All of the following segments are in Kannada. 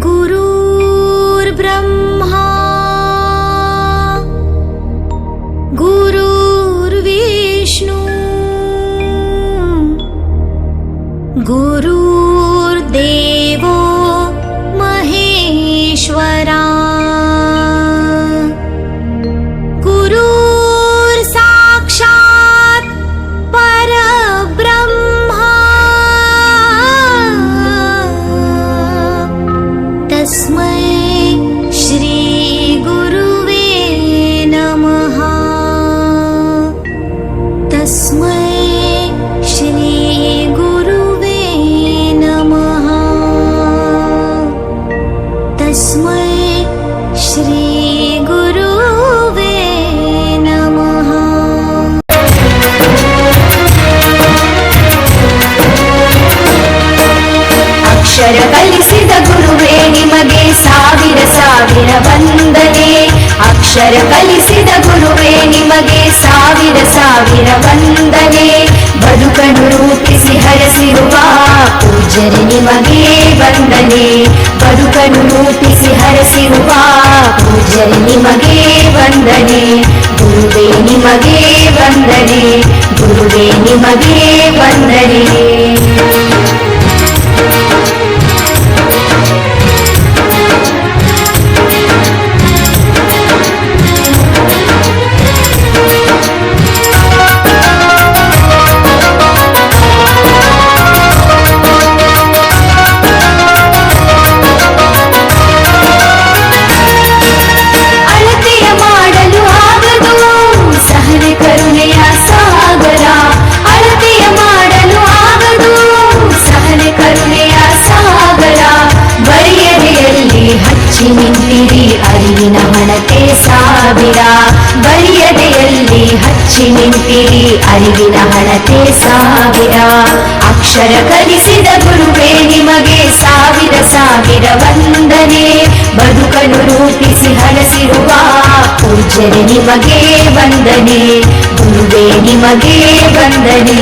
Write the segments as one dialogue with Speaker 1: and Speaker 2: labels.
Speaker 1: गुरुर्ब्रह्मा गुरुर्विष्णु गुरुर्देवो महेश्वरा गुरुर्साक्षात् परब्रह्मा तस्मै श्री गुरुवे नमः। तस्मै श्री गुरुवे नमः। तस्मै श्री गुरुवे नमः।
Speaker 2: ಅಕ್ಷರ ಕಲಿಸಿದ ಗುರುವೇ ನಿಮಗೆ ಸಾವಿರ ಸಾವಿರ ವಂದನೆ. ಅಕ್ಷರ ಕಲಿಸಿದ ಗುರುವೇ ನಿಮಗೆ ಸಾವಿರ ಸಾವಿರ ವಂದನೆ. ಬದುಕನ್ನು ರೂಪಿಸಿ ಹರಸಿರುವ ಪೂಜ್ಯರೇ ನಿಮಗೆ ವಂದನೆ. ಬದುಕನ್ನು ರೂಪಿಸಿ ಹರಸಿರುವ ಪೂಜ್ಯರೇ ನಿಮಗೆ ವಂದನೆ. ಗುರುವೇ ನಿಮಗೆ ವಂದನೆ. ಗುರುವೇ ನಿಮಗೆ ವಂದನೆ. ನಿಂತಿರಿ ಅರಿವಿನ ಹಣತೆ ಸಾವಿರ. ಬರಿಯದೆಯಲ್ಲಿ ಹಚ್ಚಿ ನಿಂತಿರಿ ಅರಿವಿನ ಹಣತೆ ಸಾವಿರ. ಅಕ್ಷರ ಕಲಿಸಿದ ಗುರುವೇ ನಿಮಗೆ ಸಾವಿರ ಸಾವಿರ ವಂದನೆ. ಬದುಕನ್ನು ರೂಪಿಸಿ ಹರಸಿರುವ ಪೂಜ್ಯರೇ ನಿಮಗೆ ವಂದನೆ. ಗುರುವೇ ನಿಮಗೆ ವಂದನೆ.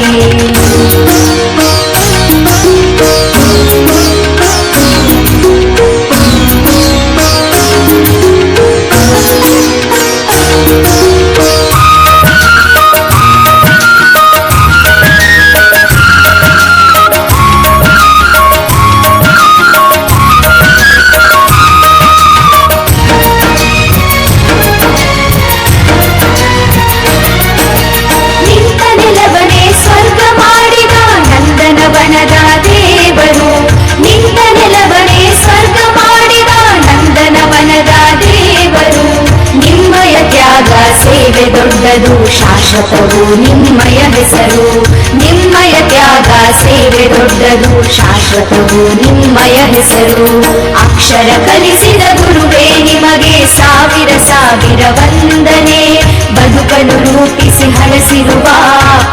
Speaker 2: ಸೇವೆ ದೊಡ್ಡದು ಶಾಶ್ವತವು ನಿಮ್ಮಯ ಹೆಸರು. ನಿಮ್ಮಯ ತ್ಯಾಗ ಸೇವೆ ದೊಡ್ಡದು ಶಾಶ್ವತವು ನಿಮ್ಮಯ ಹೆಸರು. ಅಕ್ಷರ ಕಲಿಸಿದ ಗುರುವೇ ನಿಮಗೆ ಸಾವಿರ ಸಾವಿರ ವಂದನೆ. ಬದುಕನ್ನು ರೂಪಿಸಿ ಹರಸಿರುವ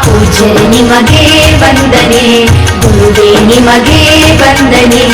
Speaker 2: ಪೂಜ್ಯರೇ ನಿಮಗೆ ವಂದನೆ. ಗುರುವೇ ನಿಮಗೆ ವಂದನೆ.